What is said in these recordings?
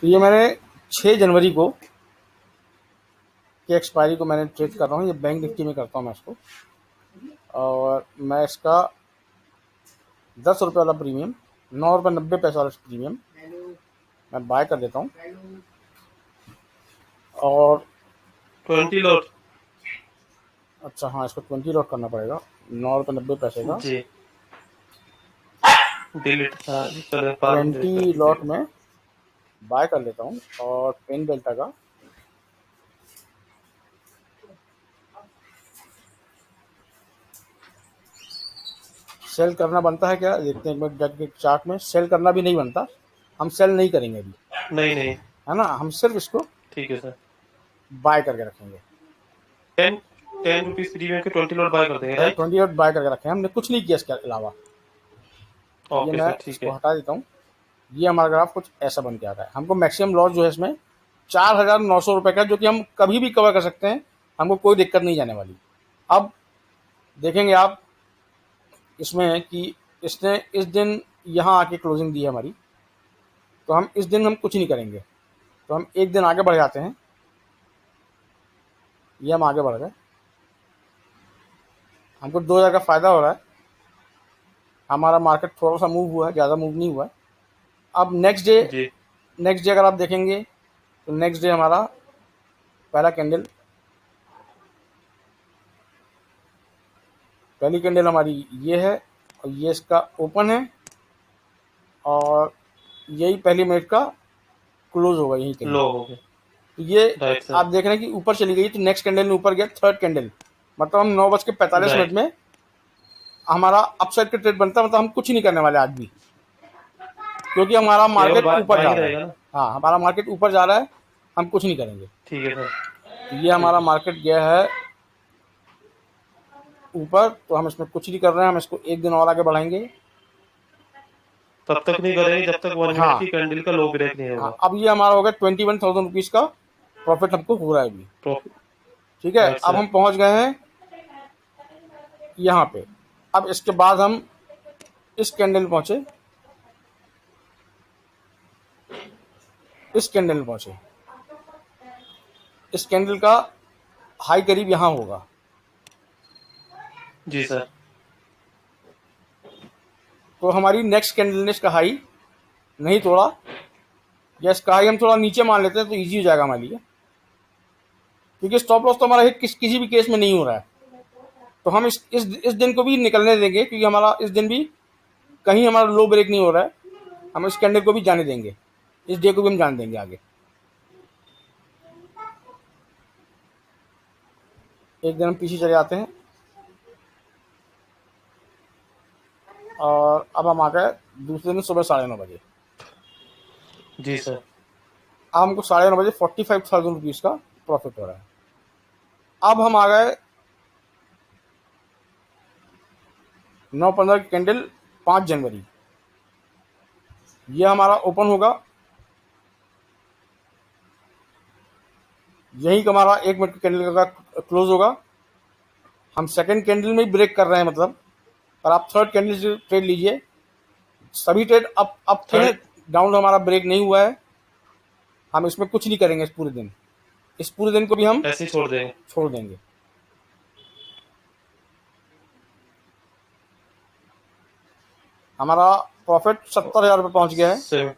तो ये मैंने 6 जनवरी को की एक्सपायरी को मैंने ट्रेड कर रहा हूँ। ये बैंक निफ्टी में करता हूँ मैं इसको, और मैं इसका 10 रुपये वाला प्रीमियम, 9 रुपये 90 पैसे वाला प्रीमियम मैं बाय कर देता हूँ। और 20 लॉट। अच्छा हाँ, इसको 20 लॉट करना पड़ेगा, 9 रुपये 90 पैसे का। जी डिलीट। हाँ जी, चलो 20 लॉट में बाय कर लेता हूँ। और पेन डेल्टा का सेल करना बनता है क्या, देखते हैं एक बार जब के चार्ट में। सेल करना भी नहीं बनता, हम सेल नहीं करेंगे अभी, नहीं नहीं, है ना। हम सिर्फ इसको ठीक है सर। बाय करके रखेंगे। 10 10 रुपीज प्रीमियम के 20 लॉट बाय कर देंगे, राइट? 20 लॉट बाय करके रखें, हमने कुछ नहीं किया इसके अलावा। ये ओके मैं सर, ठीक इसको है। हटा देता हूँ। ये हमारा ग्राफ कुछ ऐसा बन के आता है। हमको मैक्सिमम लॉस जो है इसमें 4,900 रुपये का, जो कि हम कभी भी कवर कर सकते हैं, हमको कोई दिक्कत नहीं जाने वाली। अब देखेंगे आप इसमें कि इसने इस दिन यहाँ आके क्लोजिंग दी है हमारी, तो हम इस दिन हम कुछ नहीं करेंगे। तो हम एक दिन आगे बढ़ जाते हैं। ये हम आगे बढ़ गए, हमको 2,000 का फ़ायदा हो रहा है। हमारा मार्केट थोड़ा सा मूव हुआ है, ज़्यादा मूव नहीं हुआ है। अब जी नेक्स्ट डे अगर आप देखेंगे तो नेक्स्ट डे हमारा पहली कैंडल हमारी ये है, और ये इसका ओपन है, और यही पहली मिनट का क्लोज होगा यही कहीं। लो हो गए, तो ये राइट आप सर। देख रहे हैं कि ऊपर चली गई। तो नेक्स्ट कैंडल में ऊपर गया, थर्ड कैंडल, मतलब हम 9:45 राइट, में हमारा अपसाइड का ट्रेड बनता है। मतलब हम कुछ नहीं करने वाले आज भी, क्योंकि हमारा केवल मार्केट ऊपर जा बाइंग रहा है। रहेगा ना। हाँ, हमारा मार्केट ऊपर जा रहा है, हम कुछ नहीं करेंगे। ठीक है सर, तो ये ठीक हमारा है। मार्केट गया है ऊपर, तो हम इसमें कुछ नहीं कर रहे हैं। हम इसको एक दिन और आगे बढ़ाएंगे। तब तक नहीं करेंगे जब तक 1 मिनट हाँ की कैंडल का लो ब्रेक नहीं हाँ, होगा। अब ये हमारा हो गया 21,000 रुपीज़ का प्रॉफिट हमको हो रहा है अभी। प्रॉफिट, ठीक है, राइट अब सर। हम पहुंच गए हैं यहाँ पे। अब इसके बाद हम इस कैंडल में पहुंचे, इस कैंडल में पहुंचे। इस कैंडल का हाई करीब यहाँ होगा। जी सर। तो हमारी नेक्स्ट कैंडल ने इसका हाई नहीं तोड़ा, या इसका हाई हम थोड़ा नीचे मान लेते हैं तो इजी हो जाएगा हमारे लिए, क्योंकि स्टॉप लॉस तो हमारा हिट किसी भी केस में नहीं हो रहा है। तो हम इस दिन को भी निकलने देंगे, क्योंकि हमारा इस दिन भी कहीं हमारा लो ब्रेक नहीं हो रहा है। हम इस कैंडल को भी जाने देंगे, इस डे को भी हम जाने देंगे आगे। एक दिन हम पीछे चले जाते हैं, और अब हम आ गए दूसरे दिन सुबह 9:30 बजे। जी सर। अब हमको 9:30 बजे 45,000 रुपीज़ का प्रॉफिट हो रहा है। अब हम आ गए 9:15 की कैंडल, 5 जनवरी। ये हमारा ओपन होगा, यही का हमारा 1 मिनट की कैंडल का क्लोज होगा। हम सेकंड कैंडल में ही ब्रेक कर रहे हैं मतलब, पर आप थर्ड कैंडल से ट्रेड लीजिए। सभी ट्रेड अप थे, थर्ड, डाउन हमारा ब्रेक नहीं हुआ है। हम इसमें कुछ नहीं करेंगे इस पूरे दिन। इस पूरे दिन को भी हम ऐसे ही छोड़ देंगे। छोड़ देंगे। हमारा प्रॉफिट 70,000 रुपये पहुंच गया है। सेवन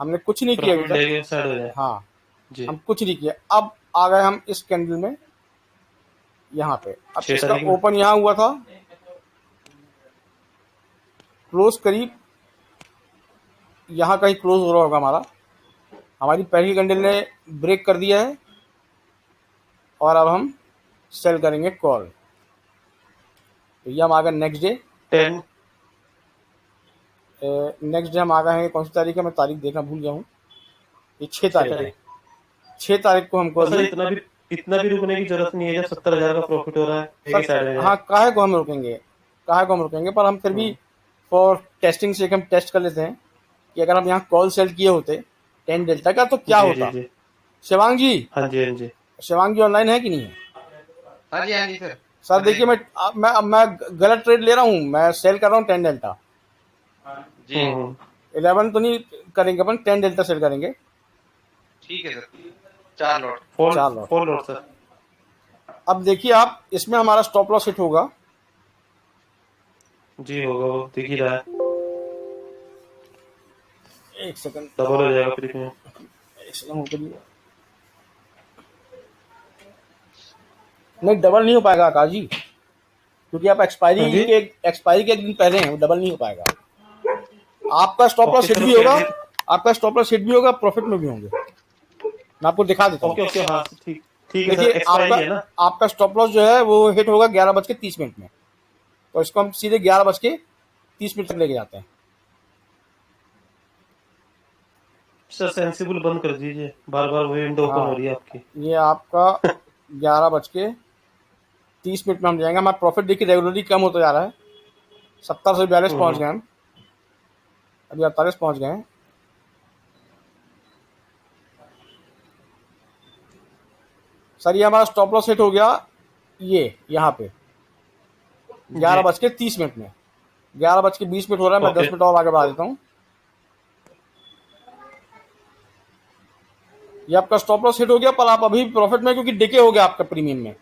हमने कुछ नहीं किया अभी प्रॉफिट तक। लेके साइड हो जाए। हाँ, जी, हम कुछ नहीं किया। अब आ गए हम इस कैंडल में, यहाँ पे। अब 6 इसका तारीख में। ओपन यहाँ हुआ था, क्लोज करीब यहाँ कहीं क्लोज हो रहा होगा हमारा। हमारी पहली कैंडल ने ब्रेक कर दिया है, और अब हम सेल करेंगे कॉल। तो ये हम आ गए नेक्स्ट डे। 10। नेक्स्ट डे हम आ गए हैं, कौन सी तारीख है, मैं तारीख देखना भूल गया हूँ। ये 6 6 तारीख है। तारीख। 6 तारीख को हमको पर सर अभी। इतना भी रुकने की जरूरत नहीं है जब 70,000 का प्रॉफिट हो रहा है, लेके साइड सर हो हाँ, जाए। काहे को हम रुकेंगे, काहे को हम रुकेंगे, पर हम फिर भी फॉर टेस्टिंग से हम टेस्ट कर लेते हैं कि अगर हम यहाँ कॉल सेल किए होते 10 डेल्टा का तो क्या जी जी होता। जी। शिवांग जी, हाँ जी, हाँ जी। शिवांग जी ऑनलाइन है कि नहीं है? हाँ जी, हाँ जी सर। सर देखिए, मैं गलत ट्रेड ले रहा हूँ, मैं सेल कर रहा हूँ 10 डेल्टा। जी 11 तो नहीं करेंगे अपन, 10 डेल्टा सेल करेंगे। ठीक है sir, 4 lot. Four 4 lot. 4 lot sir. अब देखिए आप, इसमें हमारा स्टॉप लॉस हिट होगा। जी होगा, वो दिख ही रहा है, एक सेकंड, डबल हो जाएगा प्रीमियम। एक सेकंड होल्ड करिए। नहीं, डबल नहीं हो पाएगा आकाश जी, क्योंकि आप हाँ एक्सपायरी जी। के एक्सपायरी के एक दिन पहले हैं, वो डबल नहीं हो पाएगा। आपका stop loss okay hit sir, भी होगा, क्रेडिट। आपका स्टॉप लॉस हिट भी होगा, प्रॉफिट में भी होंगे। मैं आपको दिखा देता हूँ। ओके ओके, हाँ ठीक, ठीक है सर, देखिए एक्सपायरी है ना। आपका स्टॉप लॉस जो है वो हिट होगा 11:30 में, तो इसको हम सीधे 11:30 तक लेके जाते हैं। सर सेंसिबल बंद कर दीजिए, बार बार वही विंडो ओपन हो हाँ, रही है आपकी। ये आपका 11:30 में हम जाएंगे। हमारा प्रॉफिट देखिए रेगुलरली कम होता जा रहा है, 70 से 42 पहुंच गए हम, अभी 48 पहुंच गए हैं। सर ये हमारा स्टॉप लॉस हिट हो गया, ये यहाँ पे 11:30 में। 11:20 हो रहा है, मैं ओके 10 मिनट और आगे बढ़ा देता हूँ। ये आपका स्टॉप लॉस हिट हो गया, पर आप अभी प्रॉफिट में, क्योंकि डिके हो गया आपका प्रीमियम में।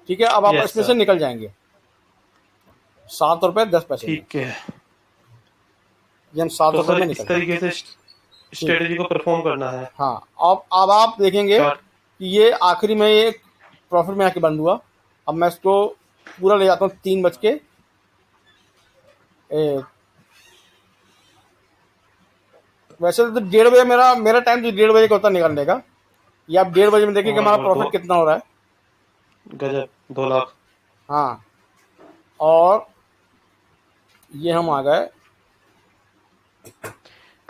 ठीक है, अब आप यस इसमें से सर, निकल जाएंगे। ₹7.10 में, ठीक है। ये हम सात तो रुपए सर में इस निकल जाएंगे। तरीके से ठीक। स्ट्रेटेजी को परफॉर्म करना है। हाँ, अब आप देखेंगे चार्ट। कि ये आखिरी में ये प्रॉफिट में आके बंद हुआ। अब मैं इसको पूरा ले जाता हूँ 3 बज के वैसे तो 1:30 बजे मेरा मेरा टाइम तो 1:30 बजे का होता है निकलने का। ये आप 1:30 बजे में देखिए कि हमारा और प्रॉफिट कितना हो रहा है। गजब, 2 लाख। हाँ, और ये हम आ गए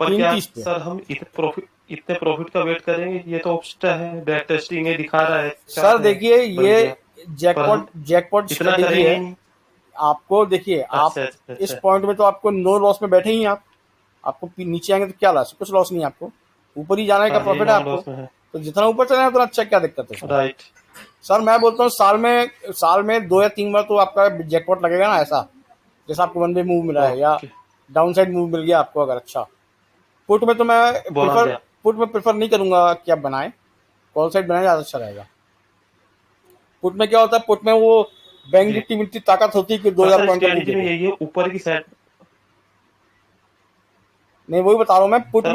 पर तीन क्या तीस पे। सर हम इतने प्रॉफिट का वेट करेंगे? ये तो ऑप्शन है, बैक टेस्टिंग है, दिखा रहा है, सर चार्ट है, देखिए, बढ़ ये गया। पर हम जैकपॉट इतना स्ट्रेटेजी करेंगे है। ही नहीं। आपको देखिए, आप अच्छा अच्छा इस अच्छा। पॉइंट में तो आपको नो लॉस में बैठे ही हैं आप। आपको नीचे आएंगे तो क्या लॉस, कुछ लॉस नहीं है आपको। ऊपर ही जाने का हाँ जी, प्रॉफिट है नॉन आपको, लॉस में है। तो जितना ऊपर चले उतना अच्छा, क्या दिक्कत है इसमें। राइट। सर मैं बोलता हूँ साल में 2 या 3 बार तो आपका जैकपॉट लगेगा ना, ऐसा जैसा आपको वन वे मूव मिला है या ओके, डाउन साइड मूव मिल गया आपको अगर अच्छा। पुट में तो मैं बोला प्रेफर गया। पुट में प्रेफर नहीं करूंगा कि आप बनाएं, कॉल साइड बनाए ज़्यादा अच्छा रहेगा। पुट में क्या होता है, पुट में वो बैंक जी। निफ्टी में इतनी ताकत होती है कि पर 2,000 सर पॉइंट का मूव स्ट्रेटेजी में देते। यही है, ऊपर की साइड। नहीं, वही बता रहा हूँ मैं, सर बस पुट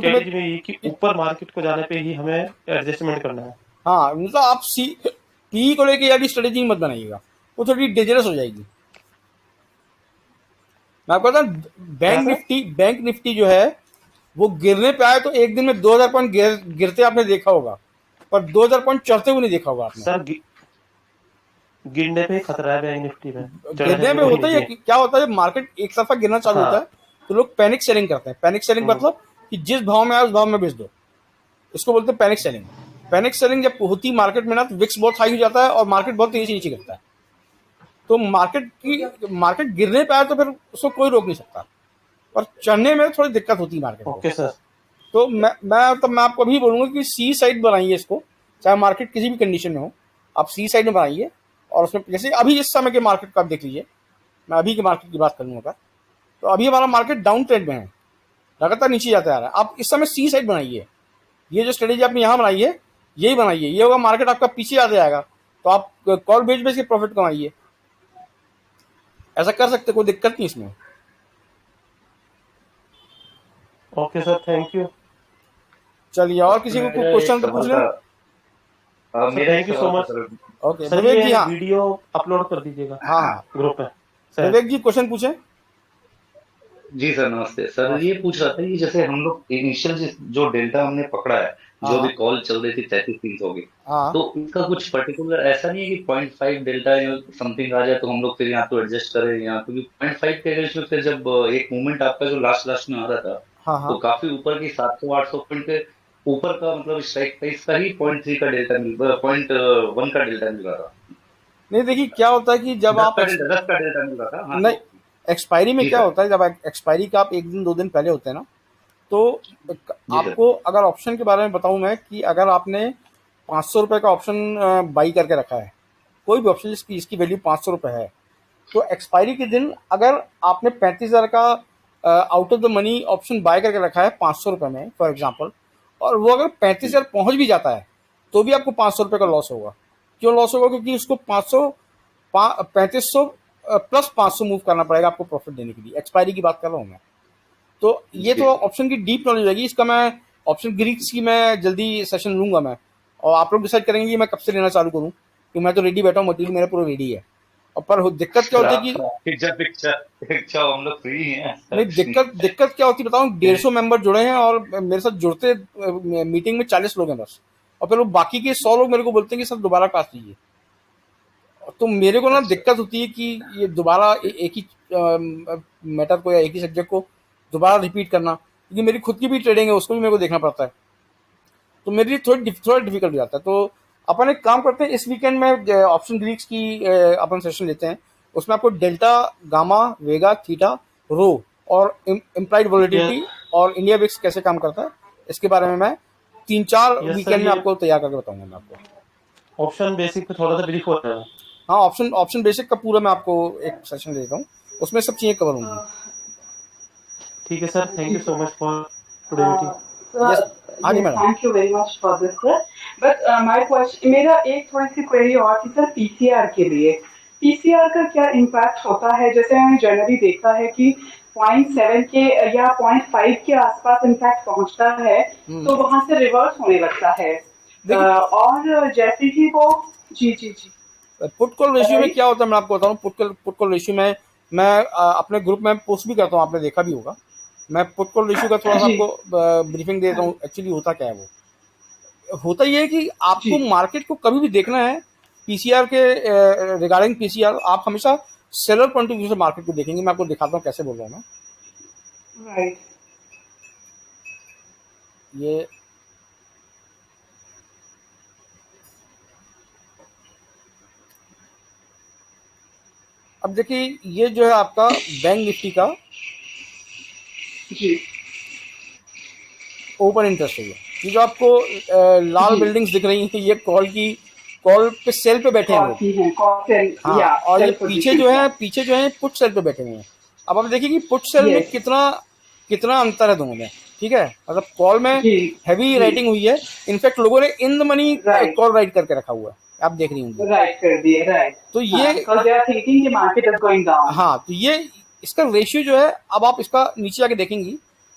में स्ट्रेटेजी में यही कि ऊपर मार्केट को जाने पे ही हमें एडजस्टमेंट करना है। हाँ, मतलब आप पी को लेके यार स्ट्रेटेजी मत बनाइएगा, वो थोड़ी डेंजरस हो जाएगी। मैं आपको बताऊं, क्या सर? बैंक निफ्टी जो है वो गिरने पे आए तो एक दिन में 2,000 पॉइंट गिरते आपने देखा होगा, पर 2,000 पॉइंट चढ़ते हुए नहीं देखा होगा आपने। सर गिरने पे ही खतरा है बैंक निफ्टी में, चढ़ने गिरने पे में कोई होता ही नहीं है है। कि क्या होता है, जब मार्केट एक तरफा गिरना चालू होता हाँ। है तो लोग पैनिक सेलिंग करते हैं। पैनिक सेलिंग हम्म, मतलब कि जिस भाव में आए उस भाव में बेच दो, इसको बोलते हैं पैनिक सेलिंग। पैनिक सेलिंग जब होती है मार्केट में ना, तो विक्स बहुत हाई हो जाता है और मार्केट बहुत तेजी से नीचे गिरता है। तो मार्केट गिरने पे आए तो फिर उसको कोई रोक नहीं सकता, और चढ़ने में थोड़ी दिक्कत होती है मार्केट को। Okay sir. तो मैं आपको अभी बोलूंगा कि सी साइड बनाइए इसको, चाहे मार्केट किसी भी कंडीशन में हो, आप सी साइड में बनाइए। और उसमें जैसे अभी इस समय के मार्केट को आप देख लीजिए, मैं अभी के मार्केट की बात करूंगा, तो अभी हमारा मार्केट डाउन ट्रेंड में है, लगातार नीचे जाता जा रहा है। आप इस समय सी साइड बनाइए, ये जो स्ट्रेटेजी आपने यहाँ बनाई है यही बनाइए। ये होगा मार्केट आपका पीछे आते जाएगा तो आप कॉल बेच बेच के प्रॉफिट कमाइए, ऐसा कर सकते, कोई दिक्कत नहीं इसमें। Okay sir, thank you. चलिए, और किसी को मेरा एक क्वेश्चन तो पूछ सवाल लें। था। सर मेरा एक थैंक यू सो सवाल था मच। सर। ओके, सर विवेक ये जी। हाँ वीडियो अपलोड कर दीजिएगा हाँ हाँ, ग्रुप में सर। विवेक जी क्वेश्चन पूछें। जी सर, नमस्ते सर। नमस्ते। ये पूछ रहा था कि जैसे हम लोग इनिशियल जो डेल्टा हमने पकड़ा है, जो हाँ भी कॉल चल रही थी 33,300 की, हाँ तो इसका कुछ पर्टिकुलर ऐसा नहीं है कि 0.5 डेल्टा या समथिंग आ जाए तो हम लोग फिर यहाँ तो एडजस्ट करें, यहाँ क्योंकि 0.5 के अगेंस्ट में फिर जब एक मूवमेंट आपका जो लास्ट लास्ट में आ रहा था, हाँ तो हाँ। काफी ऊपर की 700-800 पॉइंट के ऊपर का मतलब स्ट्राइक प्राइस का ही 0.3 का डेल्टा 0.1 का डेल्टा मिल रहा था। नहीं, देखिए क्या होता है कि जब आप 10 का डेल्टा मिल रहा था। हाँ नहीं, तो एक्सपायरी में जी क्या सर। होता है, जब एक्सपायरी का आप एक दिन 2 दिन पहले होते हैं ना, तो जी सर। आपको अगर ऑप्शन के बारे में बताऊं मैं, कि अगर आपने 500 रुपये का ऑप्शन बाई करके रखा है, कोई भी ऑप्शन जिसकी वैल्यू 500 रुपये है, तो एक्सपायरी के दिन अगर आपने 35,000 का out of the money option buy करके रखा है 500 रुपये में फॉर एग्जांपल, और वो अगर 35,000 पहुंच भी जाता है तो भी आपको 500 रुपये का लॉस होगा। क्यों लॉस होगा? क्योंकि उसको 3500 प्लस 500 मूव करना पड़ेगा आपको प्रॉफिट देने के लिए। एक्सपायरी की बात कर रहा हूँ मैं। तो ये जी। तो ऑप्शन की डीप नॉलेज रहेगी। इसका मैं ऑप्शन ग्रीक्स की मैं जल्दी सेशन लूंगा मैं, और आप लोग डिसाइड करेंगे कि मैं कब से लेना चालू करूँ, कि मैं तो रेडी बैठा हूँ, मटेरियल मेरा पूरा रेडी है। और पर दिक्कत क्या होती है कि जब इच्छा हो, हम लोग फ्री हैं, ऐसा नहीं, कुछ नहीं। दिक्कत क्या होती है बताऊँ? 150 मेंबर जुड़े हैं और मेरे साथ जुड़ते मीटिंग में 40 लोग हैं बस, और फिर वो बाकी के 100 लोग मेरे को बोलते हैं कि सर दोबारा क्लास लीजिए। तो मेरे को ना अच्छा। दिक्कत होती है कि ये दोबारा एक ही मैटर को या एक ही सब्जेक्ट को दोबारा रिपीट करना, क्योंकि मेरी खुद की भी ट्रेडिंग है, उसको भी मेरे को देखना पड़ता है। तो मेरे लिए थोड़ा डिफिकल्ट हो जाता है। तो अपन एक काम करते हैं, इस वीकेंड में ऑप्शन ग्रीक्स की अपन सेशन लेते हैं। उसमें आपको डेल्टा, गामा, वेगा, थीटा, रो और इम्प्लाइड वोलेटिलिटी यस और इंडिया बिक्स कैसे काम करता है, इसके बारे में मैं 3-4 यस सर, वीकेंड में ये आपको तैयार करके बताऊंगा मैं आपको। ऑप्शन बेसिक पे थोड़ा सा ब्रीफ हो जाएगा। हाँ, ऑप्शन ऑप्शन बेसिक का पूरा मैं आपको एक सेशन दे देता हूँ, उसमें सब चीज़ें कवर होंगी। ठीक है sir, thank you so much for today meeting. Uh, yes, sir, हाँ जी yes, madam. thank you very much for this, sir. But my question, मेरा एक थोड़ी सी क्वेरी और थी सर पीसीआर के लिए। पीसीआर का क्या इम्पैक्ट होता है? जैसे मैंने जनरली देखा है कि 0.7 के या 0.5 के आसपास इम्पैक्ट पहुंचता है तो वहां से रिवर्स होने लगता है। देखिए, और जैसे ही वो जी जी जी पुट कॉल रेशियो में बताइए। क्या होता है मैं आपको बताऊँ। पुट कॉल रेशियो में मैं अपने ग्रुप में पोस्ट भी करता हूँ, आपने देखा भी होगा। मैं पुट कॉल रेशियो का थोड़ा सा जी आपको ब्रीफिंग दे देता हूँ। एक्चुअली होता क्या है, वो होता ये है कि जी आपको मार्केट को कभी भी देखना है पीसीआर के रिगार्डिंग पीसीआर, आप हमेशा सेलर पॉइंट ऑफ व्यू से मार्केट को देखेंगे। मैं आपको दिखाता हूँ कैसे बोल रहा हूँ मैं। राइट ये अब देखिए, ये जो है आपका बैंक निफ्टी का जी ओपन इंटरेस्ट है। ये जो आपको लाल जी बिल्डिंग्स दिख रही हैं, ये कॉल पे सेल पे बैठे हैं कॉल लोग। की है कॉल सेल हाँ, या और ये सेल पोजीशन या पीछे जो है पुट सेल पे बैठे हुए हैं। अब आप देखिए कि पुट सेल में यस कितना कितना अंतर है दोनों में। ठीक है, मतलब कॉल में जी हैवी जी राइटिंग हुई है। इनफैक्ट लोगों ने in the money right call right करके रखा हुआ है, आप देख रही होंगी। राइट कर दिए राइट तो हाँ ये बिकॉज दे आर थिंकिंग कि मार्केट इज गोइंग डाउन हाँ, तो ये इसका रेशियो जो है, अब आप इसका नीचे आके देखेंगी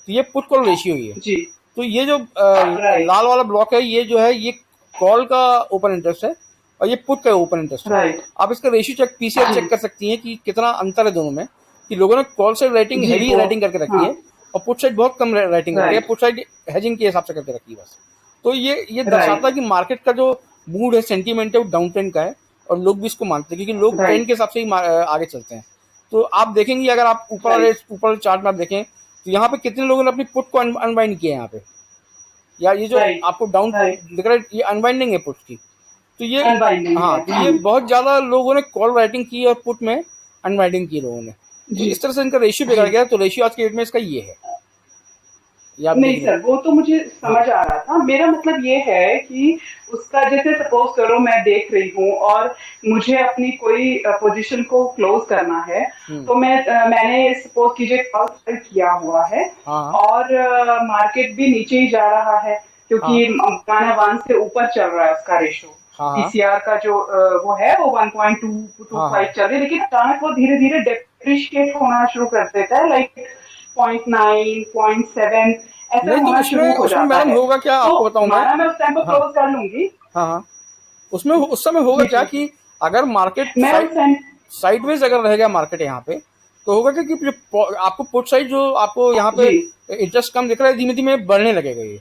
तो ये पुट कॉल रेशियो ही है। जी तो ये जो राइट लाल वाला ब्लॉक है, ये जो है ये कॉल का ओपन इंटरेस्ट है, और ये पुट का ओपन इंटरेस्ट है। राइट आप इसका रेशियो पीसीआर जी चेक कर सकती हैं कि कितना अंतर है दोनों में, कि लोगों ने कॉल साइड राइटिंग जी हैवी वो राइटिंग करके रखी हाँ है और पुट साइड बहुत कम राइटिंग करके है। राइट पुट साइड हेजिंग के हिसाब से करके रखी है बस। तो ये दर्शाता है राइट कि मार्केट का जो मूड है, सेंटीमेंट है, वो डाउन ट्रेंड का है, और लोग भी इसको मानते हैं क्योंकि लोग ट्रेंड राइट के हिसाब से ही आगे चलते हैं। तो आप देखेंगे, अगर आप राइट ऊपर वाले चार्ट में आप देखें तो यहाँ पे कितने लोगों ने अपनी पुट को अनवाइंड किया है यहाँ पे, या ये जो राइट आपको डाउन राइट दिख रहा है, ये अनवाइंडिंग है पुट की। तो ये अनबाइंडिंग हाँ, है तो ये बहुत ज्यादा लोगों ने कॉल राइटिंग की और पुट में अनवाइंडिंग की लोगों ने। तो जी इस तरह से इनका रेशियो जी बिगड़ गया। तो रेशियो आज के डेट में इसका ये है, ये आप देख नहीं रहे सर हैं। वो तो मुझे हाँ, समझ आ रहा था। मेरा मतलब ये है कि उसका जैसे सपोज करो मैं देख रही हूँ और मुझे अपनी कोई पोजीशन को क्लोज करना है तो मैंने सपोज कीजिए कॉल सेल किया हुआ है हाँ, और मार्केट भी नीचे ही जा रहा है हाँ, क्योंकि गाना 1 से ऊपर चल रहा है उसका रेशो। हाँ, हाँ, पीसीआर का जो वो है वो 1.225 हाँ, चल रही है लेकिन अचानक वो धीरे धीरे डेप्रिशिएट होना शुरू कर देता है लाइक 0.9 0.7 ऐसा नहीं, तो होना शुरू उसमें हो उसमें जाता मैडम है। होगा क्या, तो आपको बताऊं मैं। माना मैं उस टाइम को हाँ, क्लोज कर लूंगी। हाँ, हाँ, उसमें उस समय होगा जी क्या जी कि अगर मार्केट मैं उस टाइम साइडवेज अगर रहेगा मार्केट यहाँ पे, तो होगा क्या कि आपको पुट साइड जो आपको यहाँ पे जी इंटरेस्ट कम दिख रहा है, धीमे धीमे बढ़ने लगेगा ये।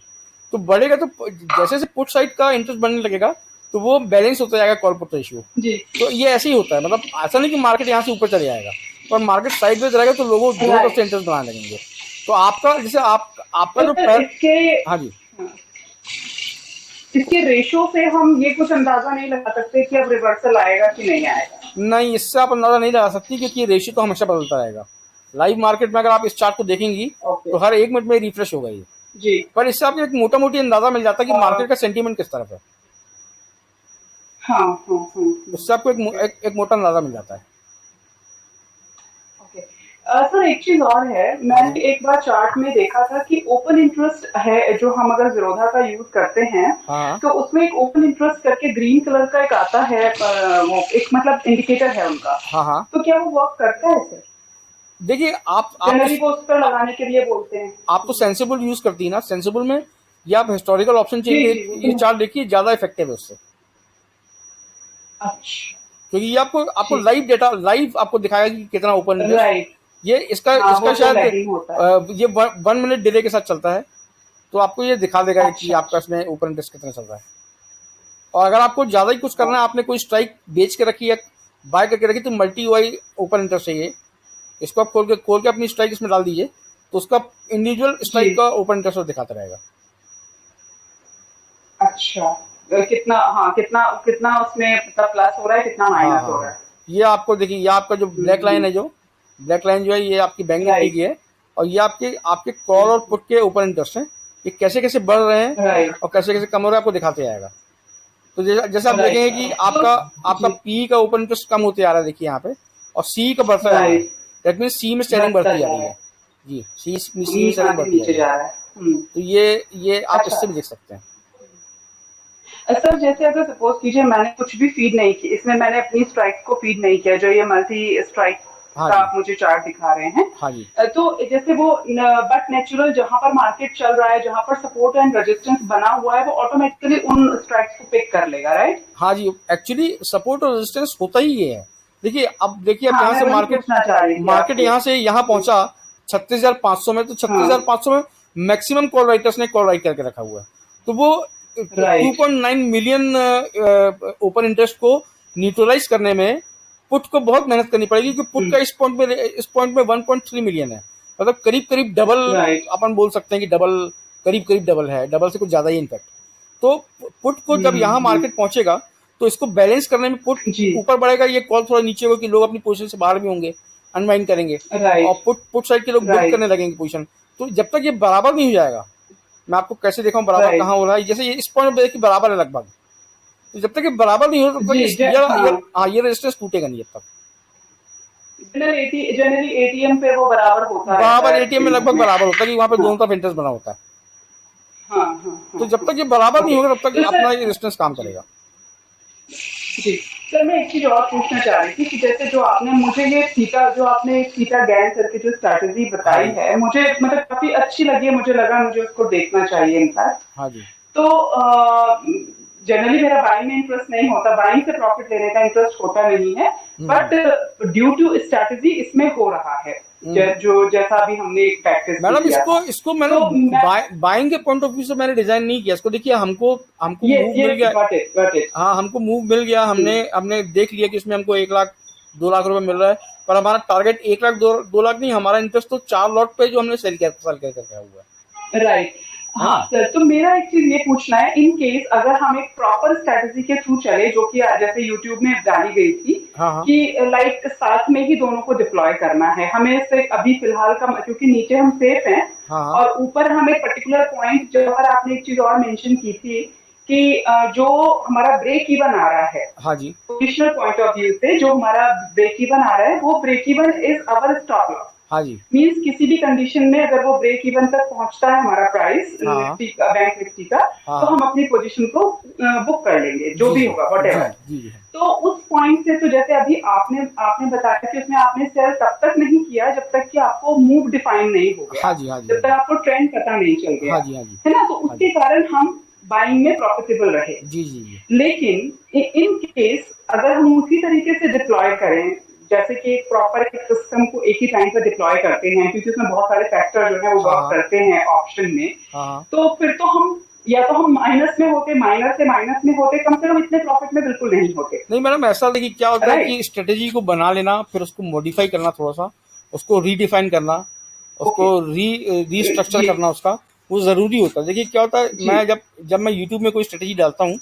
तो बढ़ेगा तो जैसे जैसे पुट साइड का इंटरेस्ट बढ़ने लगेगा तो वो बैलेंस होता जाएगा कॉल पुट रेशियो। जी तो ये ऐसे ही होता है, मतलब ऐसा नहीं कि मार्केट यहाँ से ऊपर चले जाएगा, पर मार्केट साइडवेज रहेगा तो लोगों दोनों तरफ से राइट। इंटरेस्ट बढ़ाने लगेंगे। तो आपका जैसे आपका तो जो फिर पैर। इसके हाँ जी। हाँ, इसके रेशो से हम ये कुछ अंदाजा नहीं लगा सकते कि अब रिवर्सल आएगा कि नहीं आएगा। नहीं, इससे आप अंदाजा नहीं लगा सकती क्योंकि रेशियो तो हमेशा बदलता रहेगा। लाइव मार्केट में अगर आप इस चार्ट को देखेंगी ओके तो हर 1 मिनट में रिफ्रेश होगा ये। जी पर इससे आपको एक मोटा मोटी अंदाजा मिल जाता है कि हाँ मार्केट का सेंटीमेंट किस तरफ है। हाँ हाँ उससे आपको एक मोटा अंदाजा मिल जाता है। ओके। सर एक चीज और है, मैंने एक बार चार्ट में देखा था कि ओपन इंटरेस्ट है जो हम अगर ज़ीरोधा का यूज करते हैं, हाँ तो उसमें एक ओपन इंटरेस्ट करके ग्रीन कलर का एक आता है, वो एक मतलब इंडिकेटर है उनका। हाँ हाँ। तो क्या वो वर्क करता है सर? देखिए आप जनरली वो उस पर लगाने के लिए बोलते हैं। आप तो सेंसिबल यूज करती है ना, सेंसिबल में ये आप हिस्टोरिकल ऑप्शन जी चाहिए, जी वो ये तो। चार्ट देखिए ज्यादा इफेक्टिव है उससे, अच्छा। क्योंकि ये आपको आपको ठीक। लाइव डेटा लाइव आपको दिखाएगा कि कितना ओपन इंटरेस्ट। राइट। ये इसका हाँ इसका वो तो शायद लैगिंग होता है। ये 1 मिनट डिले के साथ चलता है, तो आपको ये दिखा देगा कि अच्छा आपका अच्छा। इसमें ओपन इंटरेस्ट कितना चल रहा है। और अगर आपको ज्यादा ही कुछ करना है, आपने कोई स्ट्राइक बेच के रखी है, बाय करके रखी, तो मल्टी वाई ओपन इंटरेस्ट चाहिए। इसको आप खोल के अपनी स्ट्राइक इसमें डाल दीजिए, तो उसका इंडिविजुअल जी। स्ट्राइक का ओपन इंटरेस्ट दिखाता रहेगा। अच्छा। कितना, हाँ कितना कितना उसमें मतलब प्लस हो रहा है, कितना हाँ माइनस हाँ हो रहा हाँ। है। ये आपको देखिए, ये आपका जो ब्लैक लाइन है, जो ब्लैक लाइन जो है, ये आपकी बैंक निफ्टी की राइट है। और ये आपके आपके कॉल और पुट के ओपन इंटरेस्ट हैं, ये कैसे कैसे बढ़ रहे हैं राइट और कैसे कैसे कम हो रहा है, आपको दिखाते आएगा। तो जैसे जैसे आप देखेंगे राइट। कि तो आपका आपका जी। पी का ओपन इंटरेस्ट कम होते आ रहा है, देखिए यहाँ पे, और सी का बढ़ता जा रहा है। राइट। दैट मीन सी में सेलिंग बढ़ता बढ़ती जा जा रही रहा है। है। जी, सी में हाँ सेलिंग जी, बढ़ती जा नीचे रही है। जा रहा है। तो ये आप अच्छा। इससे भी देख सकते हैं। सर जैसे अगर सपोज कीजिए मैंने कुछ भी फीड नहीं किया इसमें, मैंने अपनी स्ट्राइक को फीड नहीं किया, जो ये मल्टी स्ट्राइक हाँ का जी, आप मुझे चार्ट दिखा रहे हैं, हाँ जी, तो जैसे वो बट नेचुरल जहां पर मार्केट चल रहा है, जहां पर सपोर्ट एंड रेजिस्टेंस बना हुआ है, वो ऑटोमेटिकली उन स्ट्राइक्स को पिक कर लेगा, राइट? हाँ जी। एक्चुअली सपोर्ट और रेजिस्टेंस होता ही ये है। देखिए अब हाँ यहाँ मैं से वही मार्केट पूछना चाह रही थी मार्केट आपसे। यहाँ से यहाँ पहुंचा 36,500 में, तो हाँ 36,500 में मैक्सिमम कॉल राइटर्स ने कॉल राइट करके रखा हुआ है। तो वो राइट। 2.9 मिलियन ओपन इंटरेस्ट को न्यूट्रलाइज करने में पुट को बहुत मेहनत करनी पड़ेगी, क्योंकि पुट का इस पॉइंट में 1.3 मिलियन है। मतलब करीब करीब डबल, राइट। अपन बोल सकते हैं कि डबल, करीब करीब डबल है, डबल से कुछ ज्यादा ही इनफैक्ट। तो पुट को जब यहाँ मार्केट पहुंचेगा, तो इसको बैलेंस करने में पुट जी। ऊपर बढ़ेगा, ये कॉल थोड़ा नीचे होगा कि लोग अपनी पोजीशन से बाहर भी होंगे, अनवाइंड करेंगे, और राइट। पुट साइड के लोग बिल्ड करने राइट। लगेंगे पोजीशन। तो जब तक ये बराबर नहीं हो जाएगा, मैं आपको कैसे दिखाऊं बराबर राइट। कहाँ हो रहा है, जैसे ये इस पॉइंट पे देखिए बराबर है लगभग। तो जब तक ये बराबर नहीं हो, तब तक जी हाँ, ये रेजिस्टेंस टूटेगा नहीं जब तक। जनरली एटीएम पे वो बराबर होता रहता बराबर है एटीएम में लगभग इसमें। बराबर होता है, कि वहां पे हाँ दोनों तरफ इंटरेस्ट बना होता है। हाँ हाँ तो हाँ जब हाँ। तक ये बराबर नहीं ओके। होगा, तब तक तो अपना सर ये रेजिस्टेंस काम जी करेगा। जी सर, मैं एक चीज और पूछना चाह रही थी कि जैसे जो आपने मुझे ये थीटा, जो आपने थीटा गैन करके जो स्ट्रैटेजी हाँ बताई जी, है, मुझे मतलब काफी अच्छी लगी, मुझे लगा मुझे उसको देखना चाहिए इनफैक्ट। हाँ जी। तो जनरली मेरा बाइंग में इंटरेस्ट नहीं होता, बाइंग से प्रॉफिट लेने का इंटरेस्ट होता नहीं है, हम्म बट ड्यू टू स्ट्रैटेजी इसमें हो रहा है, हम्म। जो जैसा अभी हमने एक प्रैक्टिस भी मैडम किया इसको था। इसको मैंने तो मैं बाइंग के पॉइंट ऑफ व्यू से मैंने डिजाइन नहीं किया इसको। देखिए, हमको हमको ये मूव मिल गया। Got it. हाँ, हमको मूव मिल गया, हमने हमने देख लिया कि इसमें हमको 1 लाख 2 लाख रुपए मिल रहा है। पर हमारा टारगेट 1 लाख 2 लाख नहीं, हमारा इंटरेस्ट तो 4 लॉट पे जो हमने सेल करके रखा हुआ राइट। है हाँ ना। सर, तो मेरा एक चीज ये पूछना है, इन केस अगर हम एक प्रॉपर स्ट्रेटजी के थ्रू चले, जो कि जैसे यूट्यूब में डाली गई थी हाँ हाँ कि लाइक साथ में ही दोनों को डिप्लॉय करना है हमें, से अभी फिलहाल का, क्योंकि नीचे हम सेफ हैं हाँ हाँ और ऊपर हमें पर्टिकुलर पॉइंट, जो पर आपने एक चीज और मेंशन की थी कि जो हमारा ब्रेक इवन आ रहा है, हाँ जी, पोजिशनल पॉइंट ऑफ व्यू से जो हमारा ब्रेक इवन आ रहा है, वो break even is our stop loss. हाँ जी, मीन्स किसी भी कंडीशन में अगर वो ब्रेक इवन तक पहुंचता है हमारा प्राइस हाँ निफ्टी का, बैंक निफ्टी का, हाँ तो हम अपनी पोजीशन को बुक कर लेंगे, जो जी भी जी होगा जी वटेवर। जी जी। तो उस पॉइंट से, तो जैसे अभी आपने आपने बताया कि उसमें आपने सेल तब तक नहीं किया जब तक कि आपको मूव डिफाइन नहीं हो गया, हाँ जी, हाँ जी, जब तक आपको ट्रेंड पता नहीं चल हाँ गया, जी, हाँ जी, है ना? तो हाँ जी, उसके कारण हम बाइंग में प्रॉफिटेबल रहे। जी जी जी। लेकिन इन केस अगर हम उसी तरीके से डिप्लॉय करें, जैसे कि एक प्रॉपर एक सिस्टम को एक ही टाइम पर डिप्लॉय करते हैं, क्योंकि उसमें बहुत सारे फैक्टर जो है वो हाँ वर्क हाँ करते हैं ऑप्शन में, हाँ हाँ। तो फिर तो हम या तो हम माइनस में होते, माइनस से माइनस में होते, कम से कम इतने प्रॉफिट में बिल्कुल नहीं होते, नहीं मैडम, ऐसा देखिए क्या होता है राइट? कि स्ट्रेटेजी को बना लेना, फिर उसको मॉडिफाई करना, थोड़ा सा उसको रीडिफाइन करना, ओके। उसको रीस्ट्रक्चर जी करना उसका, वो ज़रूरी होता है। देखिए क्या होता है, जी मैं जब जब मैं यूट्यूब में कोई स्ट्रेटेजी डालता हूँ,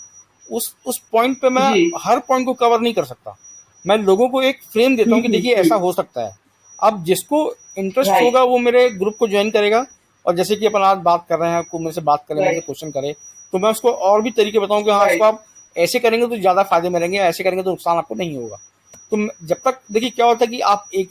उस पॉइंट पे मैं जी। हर पॉइंट को कवर नहीं कर सकता। मैं लोगों को एक फ्रेम देता हूँ कि देखिए ऐसा हो सकता है। अब जिसको इंटरेस्ट राइट होगा वो मेरे ग्रुप को ज्वाइन करेगा, और जैसे कि अपन आज बात कर रहे हैं, कोई मेरे से बात करे, मेरे से राइट क्वेश्चन करे, तो मैं उसको और भी तरीके बताऊं कि हाँ, इसको राइट। आप ऐसे करेंगे तो ज़्यादा फायदे में रहेंगे, ऐसे करेंगे तो नुकसान आपको नहीं होगा। तो जब तक देखिए क्या होता है कि आप एक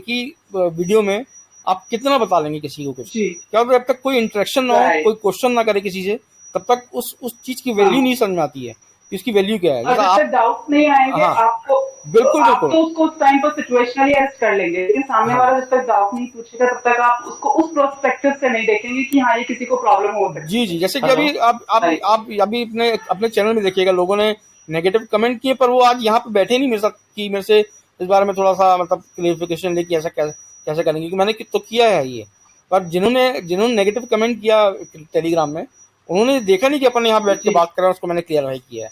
ही वीडियो में आप कितना बता लेंगे किसी को कुछ, जी क्या होता है जब तक कोई इंटरेक्शन ना हो, राइट। कोई क्वेश्चन ना करे किसी से, तब तक उस चीज की वैल्यू हाँ। नहीं समझ में आती है कि उसकी वैल्यू क्या है। और जैसा जब तक आप, डाउट नहीं आएंगे हाँ आपको, बिल्कुल आप बिल्कुल, तो उसको उस टाइम पर सिचुएशनली अरेस्ट कर लेंगे, लेकिन सामने हाँ वाला जब तक डाउट नहीं पूछेगा तब तक आप उसको उस प्रोस्पेक्टिव से नहीं देखेंगे कि हाँ ये किसी को प्रॉब्लम हो जी सकती जी, है। जैसे कि हेलो। अभी आप अभी अपने अपने चैनल में देखिएगा, लोगों ने नेगेटिव कमेंट किए, पर वो आज यहाँ पे बैठे नहीं मेरे साथ कि मेरे से इस बारे में थोड़ा सा मतलब क्लेरिफिकेशन लेके ऐसा कैसे कैसे करेंगे, क्योंकि मैंने तो किया है ये। पर जिन्होंने जिन्होंने नेगेटिव कमेंट किया टेलीग्राम में, उन्होंने देखा नहीं कि अपन यहाँ बैठ के जी बात कर रहे हैं, उसको मैंने क्लियरफाई किया है,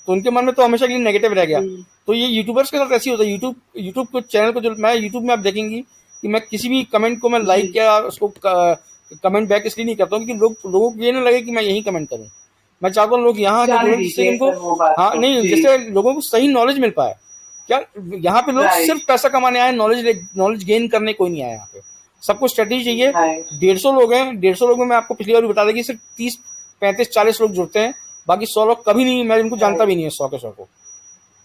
तो उनके मन में तो हमेशा के लिए नेगेटिव रह गया। हम्म, तो ये यूट्यूबर्स के साथ ऐसे ही होता है। यूट्यूब को चैनल को, जो मैं यूट्यूब में आप देखेंगी कि मैं किसी भी कमेंट को मैं जी लाइक या उसको कमेंट बैक इसलिए नहीं करता हूँ क्योंकि लोगों को ये ना लगे कि मैं यही कमेंट करूँ। मैं चाहता हूँ लोग यहाँ आके जाने जुड़े जिससे कि दीजिए इनको, सर वो बात हाँ को। नहीं, जी जिससे लोगों को सही नॉलेज मिल पाए। क्या यहाँ पे लोग सिर्फ राइट पैसा कमाने आए, नॉलेज गेन करने कोई नहीं आया यहाँ पे। सबको स्ट्रेटेजी चाहिए। राइट 150 लोग हैं, 150 लोगों में आपको पिछली बार भी बता दें कि सिर्फ 30 35 40 लोग जुड़ते हैं, बाकी 100 लोग कभी नहीं, मैं इनको जानता भी नहीं है 100 के 100 को।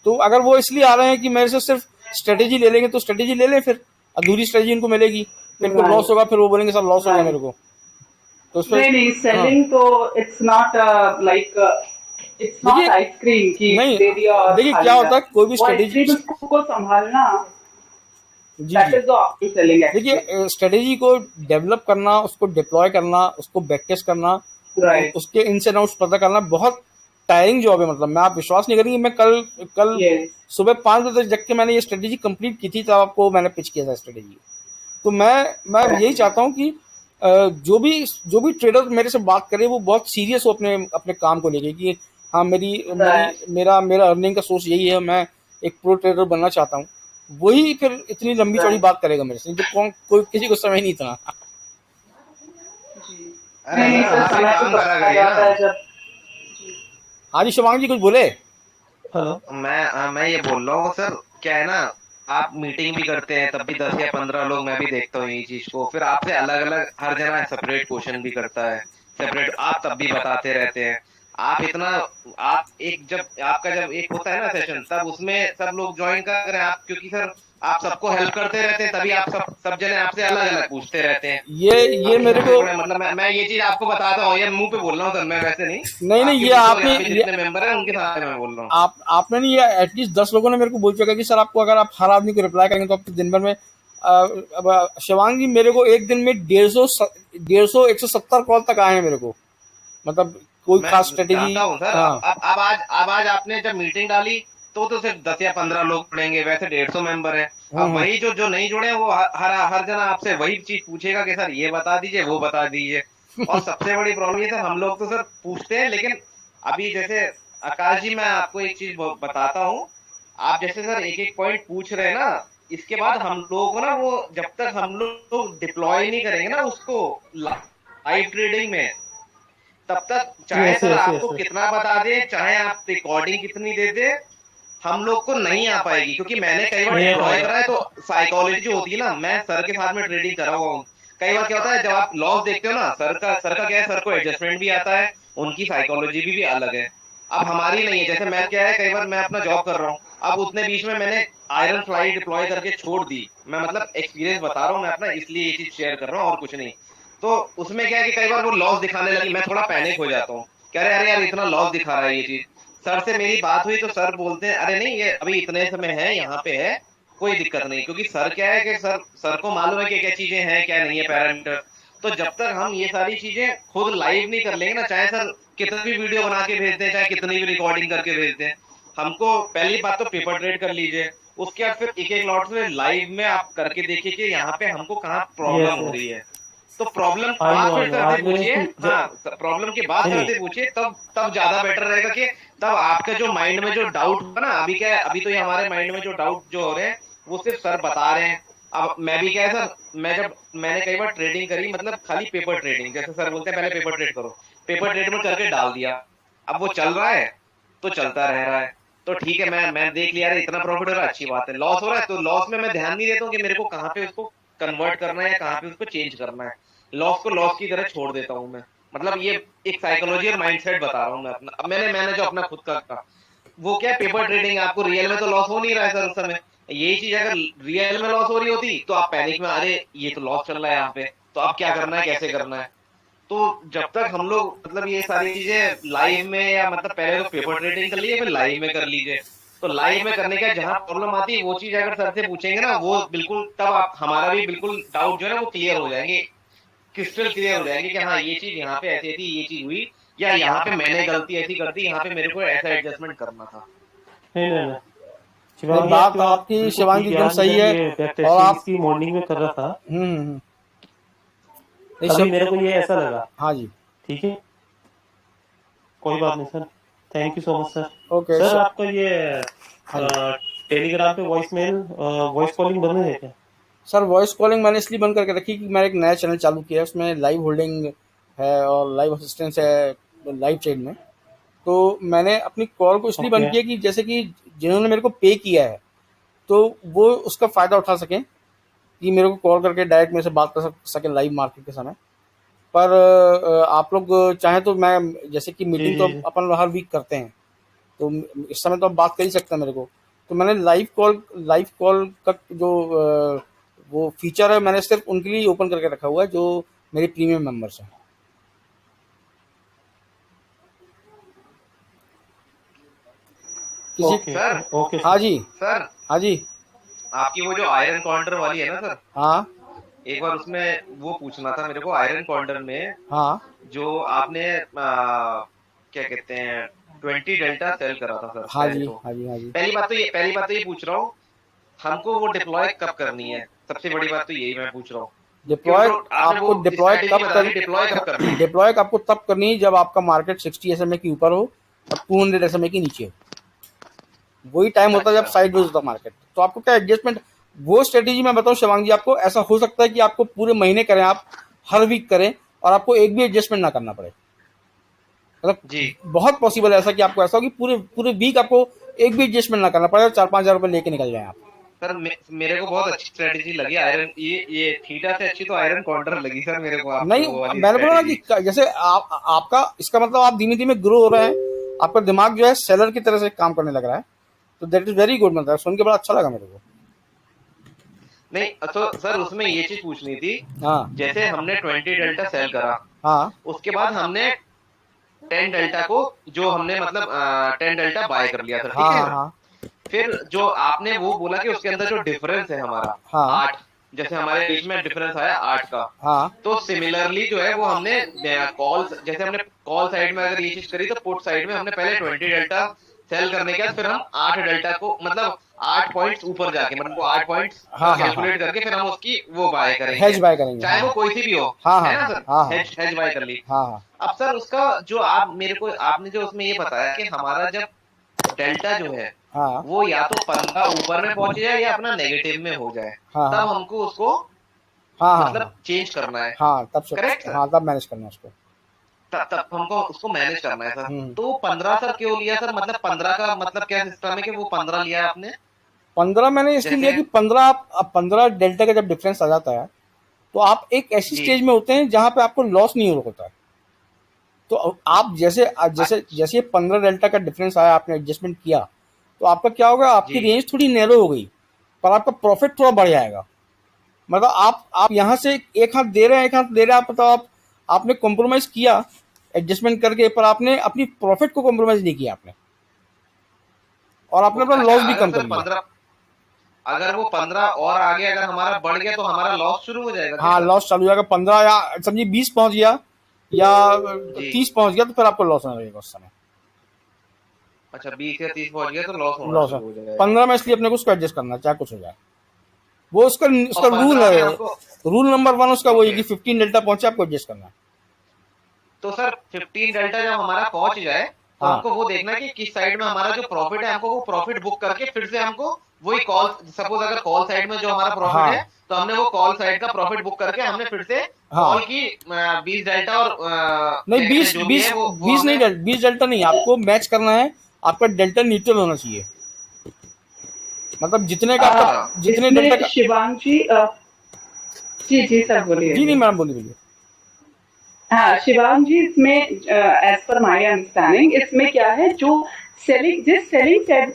तो अगर वो इसलिए आ रहे हैं कि मेरे से सिर्फ स्ट्रेटेजी ले लेंगे, तो स्ट्रेटेजी ले लें, फिर अधूरी स्ट्रेटेजी इनको मिलेगी, फिर इनको लॉस राइट होगा, फिर वो बोलेंगे सर लॉस हो गया राइट। मेरे को। तो उस नहीं नहीं, पर हाँ सेलिंग तो it's not like, it's not देखिए, आइसक्रीम कि नहीं दे दिया और देखिए खा क्या लिया। होता है कोई भी वो स्ट्रेटेजी, आइसक्रीम को संभालना, जी दैट जी, is the optimal selling actually. देखिए स्ट्रेटेजी को डेवलप करना, उसको डिप्लॉय करना, उसको बैक टेस्ट करना, राइट उसके इन्स एंड आउट्स पता करना बहुत टायरिंग जॉब है। मतलब मैं, आप विश्वास नहीं करेंगे, मैं कल कल यस सुबह 5 बजे तक जग के मैंने ये स्ट्रेटेजी कंप्लीट की थी, तब आपको मैंने पिच किया था स्ट्रेटेजी। तो मैं यही चाहता हूँ कि जो भी ट्रेडर मेरे से बात करे वो बहुत सीरियस हो अपने अपने काम को लेके, कि हाँ मेरी मेरी राइट मेरा मेरा अर्निंग का सोर्स यही है, मैं एक प्रो ट्रेडर बनना चाहता हूँ। वही फिर इतनी लंबी चौड़ी राइट बात करेगा मेरे से, जो कोई किसी को समय नहीं था। जी। अरे नहीं नहीं सर सर, हमारे समय तो काम तब करा आ करिए जाता ना। है जब। हाँ जी, शिवांग जी कुछ बोले। हेलो। मैं ये बोल रहा हूँ सर, क्या है ना, आप मीटिंग भी करते हैं तब भी 10 या 15 लोग, मैं भी देखता हूँ यही चीज को, फिर आपसे अलग अलग हर जना सेपरेट क्वेश्चन भी करता है, सेपरेट आप तब भी बताते रहते हैं। आप इतना, आप एक जब आपका जब एक होता है ना सेशन, तब उसमें सब लोग ज्वाइन कर रहे हैं आप, क्योंकि सर आप सबको हेल्प करते रहते हैं, तभी आप सब जने आपसे अलग अलग पूछते रहते हैं। ये अब मेरे यहाँ पे को, थोड़ा मतलब मैं ये चीज आपको बताता हूँ, ये मुंह पे बोल रहा हूँ सर, मैं वैसे नहीं, नहीं नहीं, आपके ये दूसरों आपने यहाँ पे जितने मेंबर हैं उनके सामने मैं बोल रहा हूँ। आपने नहीं, ये एटलीस्ट 10 लोगों ने मेरे को बोल चुका है कि सर आपको, अगर आप हर आदमी को रिप्लाई करेंगे तो आपको दिन भर में अब शिवांग जी मेरे को एक दिन में 150 कॉल तक आए हैं मेरे को। मतलब कोई मैं खास स्ट्रेटेजी, जानता हूँ सर, हाँ अब आज आपने जब मीटिंग डाली तो सिर्फ 10 या 15 लोग जुड़ेंगे, वैसे 150 मेंबर हैं। अब हम्म, वही जो नहीं जुड़े हैं, वो हर जना आपसे वही चीज पूछेगा कि सर ये बता दीजिए, वो बता दीजिए। और सबसे बड़ी प्रॉब्लम ये सर, हम लोग तो सर पूछते हैं, लेकिन अभी जैसे आकाश जी, मैं आपको एक चीज बताता हूँ। आप जैसे सर एक एक पॉइंट पूछ रहे हैं ना, इसके बाद हम लोग को ना, वो जब तक हम लोग डिप्लॉय नहीं करेंगे ना उसको लाइव ट्रेडिंग में, तब तक चाहे यस सर यस आपको यस यस। कितना बता दे, चाहे आप रिकॉर्डिंग कितनी दे दे, हम लोग को नहीं आ पाएगी। क्योंकि मैंने कई बार नहीं आ डिप्लॉय पाएगा। करा है, तो साइकोलॉजी जो होती है ना, मैं सर के साथ में ट्रेडिंग करा हुआ हूँ। कई बार क्या होता है, जब आप लॉस देखते हो ना, सर का क्या है, सर को एडजस्टमेंट भी आता है, उनकी साइकोलॉजी भी अलग है। अब हमारी नहीं है। जैसे मैं क्या है, कई बार मैं अपना जॉब कर रहा हूँ, अब उतने बीच में मैंने आयरन फ्लाई डिप्लॉय करके छोड़ दी। मैं मतलब एक्सपीरियंस बता रहा हूँ मैं अपना, इसलिए ये चीज शेयर कर रहा हूँ और कुछ नहीं। तो उसमें क्या है कि कई बार वो लॉस दिखाने लगी, मैं थोड़ा पैनिक हो जाता हूँ, कह रहे अरे यार इतना लॉस दिखा रहा है ये चीज। सर से मेरी बात हुई तो सर बोलते हैं अरे नहीं, ये अभी इतने समय है, यहाँ पे है, कोई दिक्कत नहीं। क्योंकि सर क्या है कि सर को मालूम है कि क्या चीजें हैं क्या नहीं है, पैरामीटर। तो जब तक हम ये सारी चीजें खुद लाइव नहीं कर लेंगे ना, चाहे सर कितनी भी वीडियो बना के भेज दें, चाहे कितनी भी रिकॉर्डिंग करके भेज दें, हमको पहली बात तो पेपर ट्रेड कर लीजिए, उसके बाद फिर एक एक लॉट में लाइव में आप करके देखिए कि यहाँ पे हमको कहाँ यस प्रॉब्लम हो यस। रही है। तो प्रॉब्लम आई बाद नो फिर आई नो, सर से आज मैंने पूछिए। हाँ, प्रॉब्लम के बाद नहीं सर नहीं, से पूछिए, तब तब ज्यादा बेटर रहेगा कि तब आपका जो माइंड में जो डाउट होगा ना, अभी क्या है, अभी तो ये हमारे माइंड में जो डाउट जो हो रहे हैं वो सिर्फ सर बता रहे हैं। अब मैं भी क्या है सर, मैंने कई बार ट्रेडिंग करी, मतलब खाली पेपर ट्रेडिंग, जैसे सर बोलते हैं पहले पेपर ट्रेड करो, पेपर ट्रेड में करके डाल दिया। अब वो चल रहा है तो चलता रह रहा है, तो ठीक है, मैं देख लिया अरे इतना प्रॉफिट हो रहा है, अच्छी बात है। लॉस हो रहा है तो लॉस में मैं ध्यान नहीं देता हूँ कि मेरे को कहाँ पे उसको कन्वर्ट करना है या कहाँ पे उसको चेंज करना है। लॉस को लॉस की तरह छोड़ देता हूँ मैं। मतलब ये एक साइकोलॉजी और माइंडसेट बता रहा हूँ मैं अपना। अब मैंने जो अपना खुद का वो क्या, पेपर ट्रेडिंग, आपको रियल में तो लॉस हो नहीं रहा है सर उस समय, यही चीज अगर रियल में लॉस हो रही होती तो आप पैनिक में, अरे ये तो लॉस चल रहा है यहाँ पे, तो अब क्या करना है, कैसे करना है। तो जब तक हम लोग मतलब ये सारी चीजें लाइव में, या मतलब पहले तो पेपर ट्रेडिंग कर लीजिए फिर लाइव में कर लीजिए, तो लाइव में करने का जहां प्रॉब्लम आती है वो चीज अगर सर से पूछेंगे ना, वो बिल्कुल तब आप हमारा भी बिल्कुल डाउट जो है ना वो क्लियर हो जाएंगे, क्रिस्टल क्लियर हो जाएंगे कि हाँ ये चीज यहाँ पे ऐसी थी, ये चीज हुई, या यहाँ पे मैंने गलती ऐसी कर दी, यहाँ पे मेरे को ऐसा एडजस्टमेंट करना था। नहीं नहीं नहीं, नहीं, शिवांगी बात आपकी बात आपकी बिल्कुल शिवांगी ठीक है। एकदम आज सही मैं है। ये बैक और टेस्टिंग आप इसकी मॉर्निंग में कर रहा था, नहीं अभी मेरे को ये ऐसा लगा। हाँ जी, ठीक है, कोई बात नहीं sir, thank you so much sir. Okay sir आपका ये हाँ जी। टेलीग्राम पे वॉइस कॉलिंग बंद है क्या? सर वॉइस कॉलिंग मैंने इसलिए बंद करके रखी कि मैंने एक नया चैनल चालू किया है, उसमें लाइव होल्डिंग है और लाइव असिस्टेंस है लाइव चैट में। तो मैंने अपनी कॉल को इसलिए बंद ओके किया कि जैसे कि जिन्होंने मेरे को पे किया है तो वो उसका फ़ायदा उठा सकें कि मेरे को कॉल करके डायरेक्ट मेरे से बात कर सकें लाइव मार्केट के समय। पर आप लोग चाहें तो मैं, जैसे कि जी मीटिंग तो जी जी। अपन हर वीक करते हैं, तो इस समय तो आप बात कर ही सकते हैं मेरे को। तो मैंने लाइव कॉल का जो वो फीचर है मैंने सिर्फ उनके लिए ओपन करके रखा हुआ है जो मेरे प्रीमियम मेंबर्स हैं। किसी ओके सर ओके हाँ सर। जी, सर हाँ जी, आपकी वो जो आयरन काउंटर वाली है ना सर, हाँ, एक बार उसमें वो पूछना था मेरे को, आयरन काउंटर में हाँ, जो आपने क्या कहते हैं 20 डेल्टा सेल करा था सर, हाँ पहले जी, तो हाँ जी, हाँ जी। पहली बात तो ये पूछ रहा हूँ, हमको वो डिप्लॉय कब करनी है, सबसे बड़ी बात तो यही मैं पूछ रहा हूँ कि वो डिप्लॉय जो आपने वो आपको डिप्लॉय स्ट्रेटेजी कब बता दी, कर डिप्लॉय कब करनी है। डिप्लॉय आपको तब करनी है जब आपका मार्केट 60 SMA के ऊपर हो और 200 SMA के नीचे हो। वही टाइम होता है जब अच्छा साइडवेज होता है मार्केट। तो आपको क्या एडजस्टमेंट, वो स्ट्रेटेजी मैं बताऊं शिवांग जी आपको, ऐसा हो सकता है कि आपको पूरे महीने करें, आप हर वीक करें और आपको एक भी एडजस्टमेंट ना करना पड़े। जी मतलब बहुत पॉसिबल है ऐसा कि आपको ऐसा हो कि पूरे पूरे वीक आपको एक भी एडजस्टमेंट ना करना पड़े, 4-5 हज़ार रुपये लेके निकल जाए आप। सर, मेरे को बहुत अच्छी स्ट्रेटेजी लगी आयरन, ये थीटा से अच्छी तो आयरन काउंटर लगी सर मेरे को, आपकी नहीं, वो वाली मैंने बोला ना स्ट्रेटेजी। कि जैसे आपका इसका मतलब आप धीमे धीमे ग्रो हो रहे हैं, आपका दिमाग जो है सेलर की तरह से काम करने लग रहा है, तो दैट इज वेरी गुड। मतलब सुन के बड़ा अच्छा लगा मेरे को। नहीं तो सर उसमें ये चीज पूछनी थी, हाँ, जैसे हमने 20 डेल्टा सेल करा, हाँ, उसके बाद हमने 10 डेल्टा को, जो हमने मतलब 10 डेल्टा बाय कर लिया सर, ठीक हाँ, है। हाँ, हाँ, फिर जो आपने वो बोला कि उसके अंदर जो डिफरेंस है हमारा हाँ, 8, जैसे हमारे बीच में डिफरेंस आया 8 का, हाँ, तो सिमिलरली जो है वो हमने कॉल, जैसे हमने कॉल साइड में अगर ये चीज करी, तो पुट साइड में हमने पहले 20 डेल्टा सेल करने के बाद फिर हम 8 डेल्टा को, मतलब 8 पॉइंट्स ऊपर जाके, मतलब वो 8 पॉइंट्स हाँ, हाँ, हाँ, कैलकुलेट करके फिर हम उसकी वो बाय करेंगे, हेज बाय करेंगे, चाहे हाँ, वो कोई सी भी हो, हाँ, है हाँ, ना सर, हाँ, हाँ, हेज बाय कर ली। हाँ, हाँ, अब सर उसका जो आप मेरे को आपने जो उसमें ये बताया कि हमारा जब डेल्टा जो है हाँ, वो या तो 15 ऊपर में पहुंच जाए या अपना नेगेटिव में हो जाए, हाँ, तब हाँ, हमको उसको हाँ, हाँ, मतलब चेंज करना है, हाँ, तब से, करेक्ट सर, हाँ, तब मैनेज करना है उसको। तब हमको उसको मैनेज करना है सर। हम्म। तो 15 सर क्यों लिया सर, मतलब 15 का मतलब क्या सिस्टम है कि वो 15 लिया आपने, 15 मैंने इसलिए लिया जैसे कि 15 आप 15 डेल्टा का जब डिफरेंस आ जाता है तो आप एक ऐसी जी, स्टेज में होते हैं जहां पे आपको लॉस नहीं होता है। तो आप जैसे जैसे अच्छा जैसे 15 डेल्टा का डिफरेंस आया, आपने एडजस्टमेंट किया, तो आपका क्या होगा, आपकी जी, रेंज थोड़ी नैरो हो गई पर आपका प्रॉफिट थोड़ा बढ़ जाएगा। मतलब आप यहाँ से एक हाथ दे रहे हैं, एक हाथ दे रहे हैं, आप मतलब आपने कॉम्प्रोमाइज किया एडजस्टमेंट करके, पर आपने अपनी प्रॉफिट को कॉम्प्रोमाइज नहीं किया आपने, और आपने अपना अच्छा लॉस भी अगर कम कर सर लिया। 15, अगर वो 15 और आगे अगर हमारा बढ़ गया तो हमारा लॉस शुरू हो जाएगा क्या हाँ, सर। लॉस चालू हो जाएगा। 15 या समझिए 20 पहुंच गया या जी, 30 पहुंच गया तो फिर आपको लॉस होने लगेगा उस समय। अच्छा 20 या 30 पहुंच गया तो लॉस होना लॉस है शुरू हो जाएगा। 15 में, इसलिए अपने को उसको एडजस्ट करना है, चाहे कुछ हो जाए। वो उसका और उसका रूल 15 में है। हमको, रूल नंबर 1 उसका वही है ओके, कि 15 डेल्टा पहुंचे आपको एडजस्ट करना है। तो सर 15 डेल्टा जब हमारा पहुंच जाए तो हाँ, हमको वो देखना है कि किस साइड में हमारा जो प्रॉफिट है, हमको वो प्रॉफिट बुक करके फिर से हमको वही कॉल, सपोज अगर कॉल साइड में जो हमारा प्रॉफिट हाँ, है, तो हमने वो कॉल साइड का प्रॉफिट बुक करके हमने फिर से हाँ, कॉल की 20 डेल्टा और नहीं, क्या कहते हैं 20 जो भी 20 है वो 20 नहीं, हमें, 20 डेल्टा नहीं, आपको मैच करना है। आपका डेल्टा न्यूट्रल होना चाहिए, मतलब जितने का आ, अच्छा आपका जितने डेल्टा इसमें का। शिवांग जी जी जी सर बोलिए जी नहीं जी। मैडम, बोलिए बोलिए। हाँ शिवांग जी, इसमें एज पर माय अंडरस्टैंडिंग इसमें क्या है, जो सेलिंग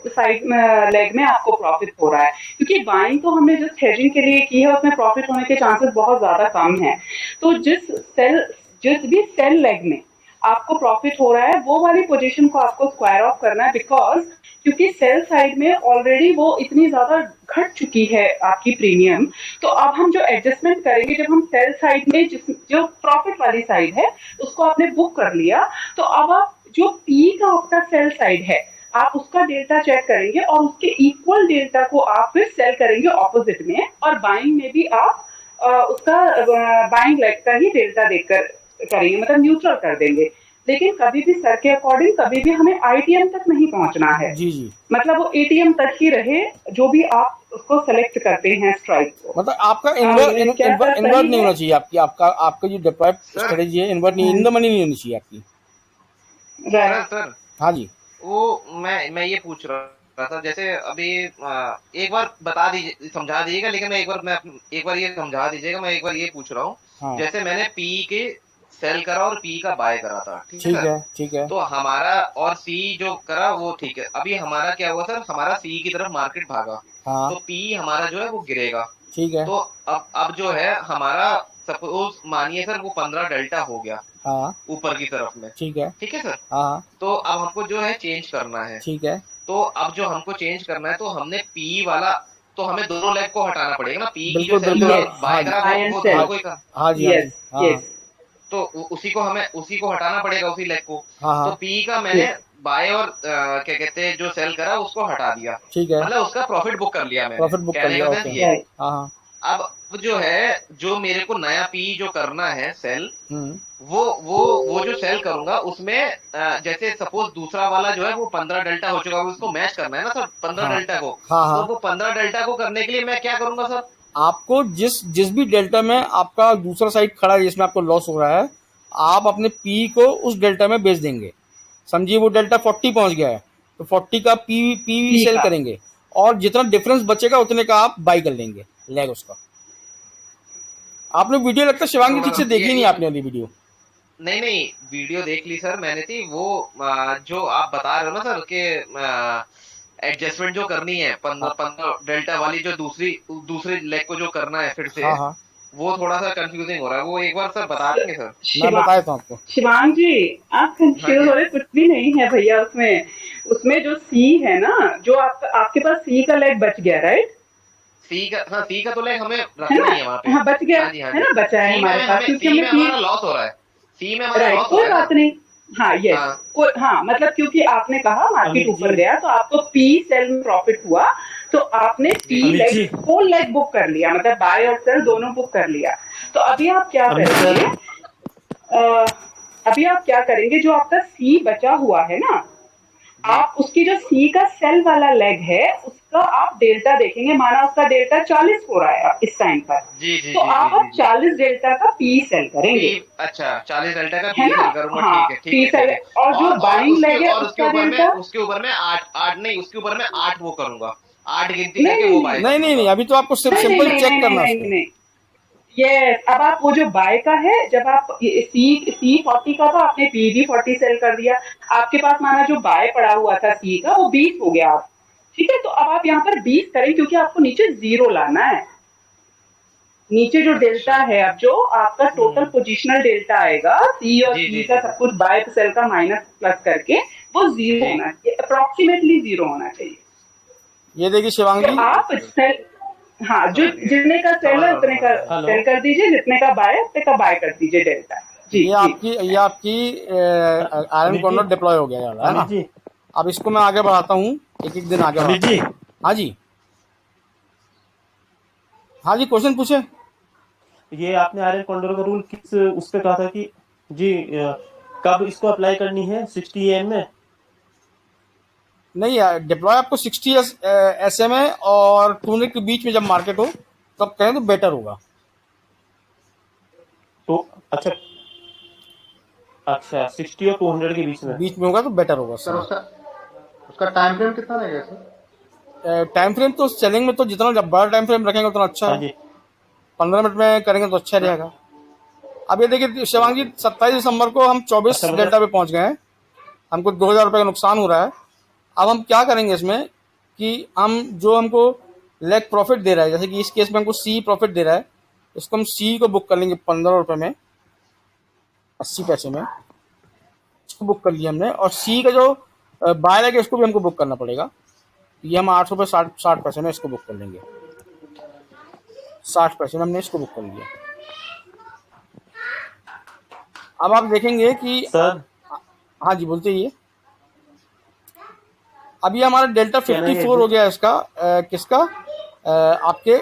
साइड लेग में आपको प्रॉफिट हो रहा है, क्योंकि बाइंग तो हमने जस्ट हेजिंग के लिए की है, उसमें प्रॉफिट होने के चांसेस बहुत ज्यादा कम है। तो जिस भी सेल लेग में आपको प्रॉफिट हो रहा है, वो वाली पोजीशन को आपको स्क्वायर ऑफ करना है, बिकॉज क्योंकि सेल साइड में ऑलरेडी वो इतनी ज्यादा घट चुकी है आपकी प्रीमियम। तो अब हम जो एडजस्टमेंट करेंगे, जब हम सेल साइड में जो प्रॉफिट वाली साइड है उसको आपने बुक कर लिया, तो अब आप जो पी का आपका सेल साइड है, आप उसका डेल्टा चेक करेंगे और उसके इक्वल डेल्टा को आप फिर सेल करेंगे ऑपोजिट में, और बाइंग में भी आप उसका बाइंग लेग का ही डेल्टा देखकर करेंगे, मतलब न्यूट्रल कर देंगे। लेकिन कभी भी सर के अकॉर्डिंग कभी भी हमें आईटीएम तक नहीं पहुंचना है, जी जी, मतलब वो एटीएम तक ही रहे जो भी आप उसको सेलेक्ट करते हैं स्ट्राइक को। मतलब आपका क्या इन्वर्ट सही नहीं है? होना चाहिए, आपका जो डिप्लॉय सर स्ट्रेटेजी है, इन्वर्ट नहीं, इन द मनी नहीं होनी चाहिए आपकी। राइट। सर हाँ जी, वो मैं ये पूछ रहा था, जैसे अभी एक बार बता दीजिए, समझा दीजिएगा, लेकिन एक बार ये समझा दीजिएगा, मैं एक बार ये पूछ रहा हूँ। हाँ जैसे मैंने पी के सेल करा और पी का बाय करा था, ठीक है ठीक सर। है, ठीक है, तो हमारा और सी जो करा वो ठीक है। अभी हमारा क्या हुआ सर, हमारा सी की तरफ मार्केट भागा, हाँ तो पी हमारा जो है वो गिरेगा। ठीक है, तो अब जो है हमारा, सपोज मानिए सर वो 15 डेल्टा हो गया हाँ ऊपर की तरफ में, ठीक है, ठीक है सर। हाँ तो अब हमको जो है चेंज करना है। ठीक है, तो अब जो हमको चेंज करना है, तो हमने पी वाला, तो हमें दोनों लेग को हटाना पड़ेगा ना। पी की जो बिल्कुल सेल बिल्कुल, यस, हाँ बाय जी, करा बाय एंड वो सेल। दोनों को ही का, हाँ जी, हाँ जी, यस, हाँ यस, तो उसी को हटाना पड़ेगा, उसी लेग को। हाँ तो हाँ, पी का मैंने यस। बाय और क्या कहते हैं जो सेल करा उसको हटा दिया, ठीक है, मतलब उसका प्रॉफिट बुक कर लिया मैंने, प्रॉफिट बुक कर कहने लिया, का ओके, सेंस ये है। राइट। हाँ हाँ, अब जो है, जो मेरे को नया पी जो करना है सेल, हम्म, वो जो सेल करूंगा उसमें जैसे सपोज दूसरा वाला जो है वो 15 डेल्टा हो चुका है, उसको मैच करना है ना सर 15 हाँ डेल्टा को। हाँ तो हाँ, वो 15 डेल्टा को करने के लिए मैं क्या करूंगा सर? आपको जिस जिस भी डेल्टा में आपका दूसरा साइड खड़ा है जिसमें आपको लॉस हो रहा है, आप अपने पी को उस डेल्टा में बेच देंगे। समझिए वो डेल्टा 40 पहुंच गया है, तो 40 का पी ठीक सेल है। करेंगे, और जितना डिफरेंस बचेगा उतने का आप बाई कर लेंगे लेग उसका। आपने वीडियो लगता है शिवांगी ठीक से तो देखी नहीं आपने वाली वीडियो। नहीं नहीं, वीडियो देख ली सर मैंने थी वो, जो आप बता रहे हो ना सर कि एडजस्टमेंट जो करनी है 15 डेल्टा वाली, जो दूसरी लेग को जो करना है फिर से, हाँ हाँ, वो थोड़ा सा कंफ्यूजिंग हो रहा है। वो एक बार सर बता देंगे सर? मैं शिवा बता देता हूँ आपको। शिवांग जी, आप हाँ कंफ्यूज जी। हो रहे, कुछ भी नहीं है भैया उसमें। उसमें जो सी है ना, जो आपके पास सी का लेग बच गया, राइट? सी का तो लेग हमें है रखना ना? ही है वहां पे। हाँ बच गया, हाँ जी, हाँ है जी। ना, बचा है हमारे पास, क्योंकि सी हमने में पी। हमारा लॉस हो रहा है, सी में हमारा राइट, लॉस हो कोई रहा है बात ना। नहीं। हाँ, यस। हाँ कोई, हाँ, मतलब क्योंकि आपने कहा मार्केट अमित ऊपर जी, गया तो आपको पी सेल में प्रॉफिट हुआ, तो आपने P G Amit ji, leg, whole leg book कर लिया, मतलब बाय और सेल दोनों बुक कर लिया। तो अभी आप क्या अमित करेंगे? सर। अभी आप क्या करेंगे, जो आपका सी बचा हुआ है ना, जी आप उसकी जो सी का सेल वाला लेग है उसका आप डेल्टा देखेंगे। माना उसका डेल्टा 40 हो रहा है इस टाइम पर, जी जी तो जी जी आप जी जी। 40 डेल्टा का पी सेल पी, करेंगे, अच्छा 40 डेल्टा का है पी ना? सेल करूंगा, हाँ, ठीक है ठीक पी है ठीक सेल। है। और जो बाइंग लेग है उसके उसका डेल्टा, ऊपर में आठ आठ नहीं, उसके ऊपर में 8 वो करूंगा, 8 गिनती नहीं करके नहीं वो नहीं बाय कर नहीं नहीं नहीं, लूंगा। अभी तो आपको सिर्फ नहीं नहीं सिंपल नहीं चेक नहीं नहीं करना है नहीं उसको। नहीं। यस, अब आप वो जो बाय का है, जब आप सी 40 का था, आपने पी भी 40 सेल कर दिया, आपके पास माना जो बाय पड़ा हुआ था सी का वो 20 हो गया आप, ठीक है? तो अब आप यहाँ पर 20 करें, क्योंकि आपको नीचे जीरो लाना है। नीचे जो डेल्टा अच्छा। है, अब जो आपका टोटल पोजिशनल डेल्टा आएगा सी और जी पी जी का जी जी सब कुछ बाय सेल का माइनस प्लस करके, वो जीरो जी। होना चाहिए, अप्रोक्सीमेटली जीरो होना चाहिए। ये देखिए शिवांग जो जी, आप ओके ओके, सेल, हाँ, जो समझ गया, जितने का सेल है उतने का हेलो। सेल कर दीजिए, जितने का बाय है उतने का बाय कर दीजिए डेल्टा। जी जी। ये आपकी iron Amit ji, corner deploy हो गया यार, है अमित ना। जी, अब इसको मैं आगे बढ़ाता हूँ, एक एक दिन आगे अमित बढ़ाता जी, हूँ। हाँ जी, हाँ जी, क्वेश्चन पूछे। ये आपने आर्यन कॉन्डोर का रूल किस उस पे कहा था कि जी कब इसको अप्लाई करनी है 60 AM में? नहीं यार, डिप्लॉय आपको 60 SMA और 200 के बीच में जब मार्केट हो तब कहें तो बेटर होगा। तो अच्छा, अच्छा 60 और 200 के बीच में। बीच में होगा तो बेटर होगा सर सर। उसका उसका टाइम फ्रेम कितना रहेगा सर? टाइम फ्रेम तो सेलिंग में तो जितना जब बड़ा टाइम फ्रेम रखेंगे उतना अच्छा हाँ है। जी, 15 मिनट में करेंगे तो अच्छा रहेगा। अब ये देखिए शिवांग जी, 27 दिसंबर को हम 24 अच्छा मतलब डेल्टा पे पहुंच गए हैं, हमको 2000 रुपये का नुकसान हो रहा है। अब हम क्या करेंगे इसमें कि हम जो हमको लेग प्रॉफिट दे रहा है, जैसे कि इस केस में हमको सी प्रॉफिट दे रहा है, इसको हम सी को बुक कर लेंगे 15 रुपये में 80 पैसे में, इसको बुक कर लिया हमने। और सी का जो बाय लेग है इसको भी हमको बुक करना पड़ेगा, ये हम 8 रुपये 60 पैसे में इसको बुक कर लेंगे, 60 पैसे में हमने इसको बुक कर लिया। अब आप देखेंगे कि सर हाँ जी बोलते ही है। अभी हमारा डेल्टा कहना ये 54 हो गया इसका किसका आपके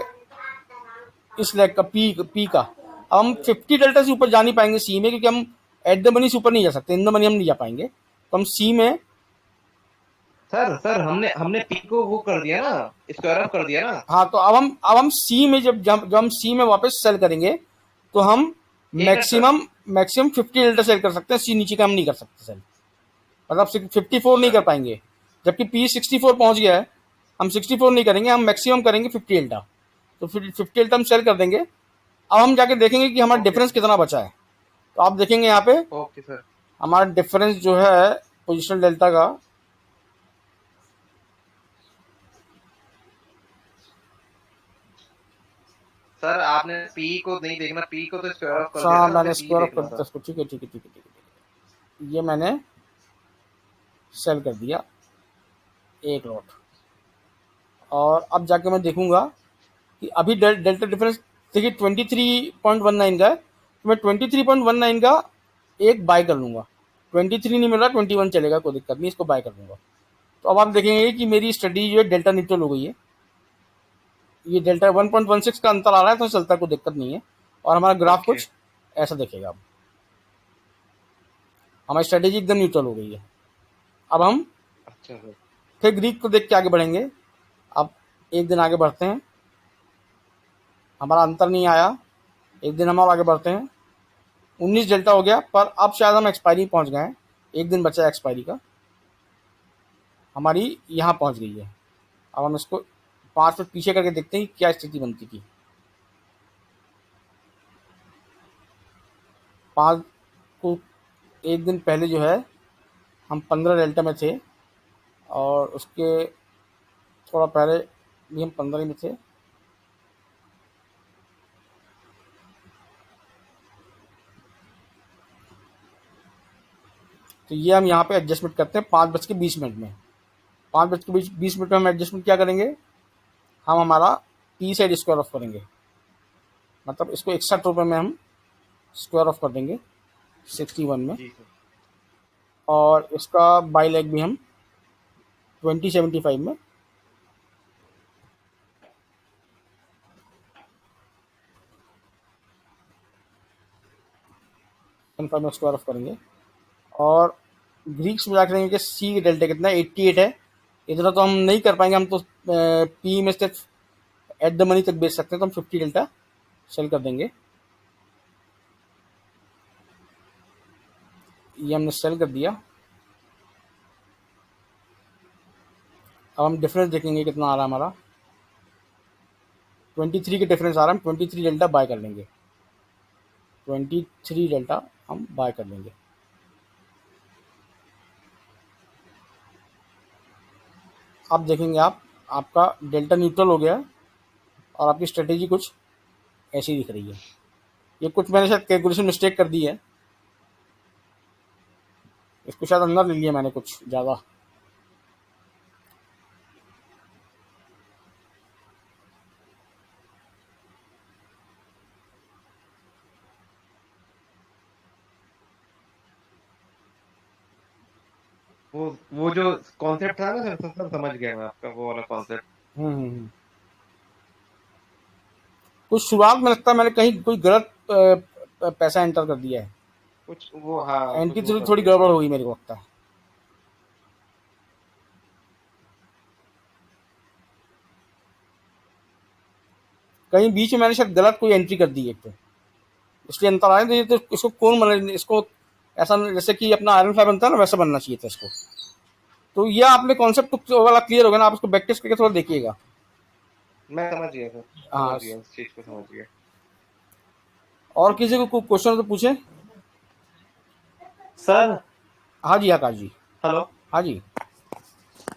इस लेग का पी का। अब हम 50 डेल्टा से ऊपर जा नहीं पाएंगे सी में, क्योंकि हम एट द मनी से ऊपर नहीं जा सकते, इन द मनी हम नहीं जा पाएंगे। तो हम सी में सर हमने पी को वो कर दिया ना, स्क्वायर ऑफ कर दिया ना। हाँ, तो अब हम सी में जब हम सी में वापस सेल करेंगे तो हम मैक्सिमम 50 डेल्टा सेल कर सकते हैं, सी नीचे का हम नहीं कर सकते सेल, मतलब 54 नहीं कर पाएंगे। जबकि पी 64 पहुंच गया है, हम 64 नहीं करेंगे, हम मैक्सिमम करेंगे 50 डेल्टा। तो फिर 50 डेल्टा हम सेल कर देंगे। अब हम जाके देखेंगे कि हमारा डिफरेंस कितना बचा है। तो आप देखेंगे यहाँ पे ओके सर। हमारा डिफरेंस जो है पोजिशनल डेल्टा का, सर आपने पी को नहीं देखना, पी को तो स्क्वायर ऑफ कर दिया हाँ ना, मैंने P स्क्वायर ऑफ कर देखना दिया था। इसको, ठीक है ठीक है ठीक है ठीक है, ये मैंने सेल कर दिया एक लॉट। और अब जाके मैं देखूंगा कि अभी डेल्टा डिफरेंस देखिए 23.19 का है, तो मैं 23.19 का एक बाय कर लूँगा। 23 नहीं मिल रहा, 21 चलेगा, कोई दिक्कत नहीं, इसको बाय कर लूँगा। तो अब आप देखेंगे कि मेरी स्टडी जो है डेल्टा न्यूट्रल हो गई है, ये डेल्टा 1.16 का अंतर आ रहा है तो चलता है, कोई दिक्कत नहीं है। और हमारा ग्राफ Okay. कुछ ऐसा दिखेगा। अब हमारी स्ट्रेटेजी एकदम न्यूट्रल हो गई है। अब हम अच्छा सर। फिर ग्रीक को देख के आगे बढ़ेंगे। अब एक दिन आगे बढ़ते हैं, हमारा अंतर नहीं आया, एक दिन हम और आगे बढ़ते हैं, 19 डेल्टा हो गया, पर अब शायद हम एक्सपायरी पहुंच गए हैं, एक दिन बचा है एक्सपायरी का, हमारी यहाँ पहुंच गई है। अब हम इसको 5 मिनट पीछे करके देखते हैं कि क्या स्थिति बनती थी। 5 को एक दिन पहले जो है हम 15 डेल्टा में थे, और उसके थोड़ा पहले भी हम 15 में थे। तो ये हम यहाँ पे एडजस्टमेंट करते हैं 5:20 में। 5:20 में हम एडजस्टमेंट क्या करेंगे, हम हमारा पी साइड स्क्वायर ऑफ करेंगे, मतलब इसको 61 रुपये में हम स्क्वायर ऑफ कर देंगे 61 में। जी सर। और इसका बाई लेग भी हम 2075 में कन्फर्म में स्क्वायर ऑफ करेंगे। और ग्रीक्स में जाकर कि सी डेल्टा कितना है, 88 है। इतना तो हम नहीं कर पाएंगे, हम तो पी में सिर्फ एट द मनी तक बेच सकते हैं, तो हम 50 डेल्टा सेल कर देंगे। ये हमने सेल कर दिया। अब हम डिफरेंस देखेंगे कितना आ रहा है हमारा, 23 के डिफरेंस आ रहा है, हम 23 डेल्टा बाय कर लेंगे, 23 डेल्टा हम बाय कर लेंगे। अब देखेंगे आपका डेल्टा न्यूट्रल हो गया है, और आपकी स्ट्रेटेजी कुछ ऐसी दिख रही है। ये कुछ मैंने शायद कैलकुलेशन मिस्टेक कर दी है, इसको शायद अंदर ले लिया मैंने कुछ ज़्यादा। वो जो कॉन्सेप्ट था ना सर, समझ गया मैं आपका वो वाला कॉन्सेप्ट। कुछ शुरुआत में लगता है मैंने कहीं कोई गलत पैसा एंटर कर दिया है, कुछ वो हाँ एंट्री कुछ वो थोड़ी कर गड़बड़ हो गई मेरे को लगता है। कहीं बीच में मैंने शायद गलत कोई एंट्री कर दी है, तो इसलिए अंतर आया। तो ये तो इसको कौन बना, इसको ऐसा जैसे कि अपना आयरन फाइव बनता है ना, वैसा बनना चाहिए था इसको। तो यह आपने कॉन्सेप्ट वाला क्लियर हो गया ना, आप इसको बैक टेस्ट करके थोड़ा देखिएगा। मैं समझ गया सर, हाँ। समझ गया, उस चीज को समझ गया। और किसी को कोई क्वेश्चन तो पूछे। सर हाँ जी आकाश जी। हेलो। हाँ जी।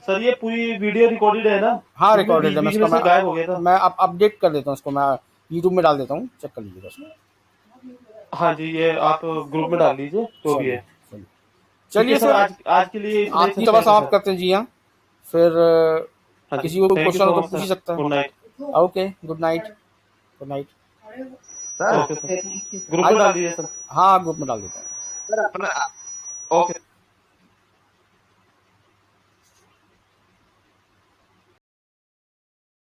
सर ये पूरी वीडियो रिकॉर्डेड है ना? हाँ रिकॉर्डेड है, मैं बीच में इसका से गायब हो गया था। मैं अपडेट कर देता हूँ इसको, मैं यूट्यूब में डाल देता हूँ, चेक कर लीजिएगा उसको। हाँ जी, ये आप ग्रुप में डाल दीजिए जो भी है। चलिए चलिए चलिए सर, सर, आज के लिए इतना ही आपकी सभा सर। समाप्त करते हैं जी। हाँ फिर हाँ जी, किसी को कोई थैंक यू क्वेश्चन हो सो तो मच पूछ ही सर। सकता गुड है। Night. Okay, good night, good night. Sir okay sir, group में डाल दीजिए सर। हाँ ग्रुप में डाल देता हूँ। सर अपना ओके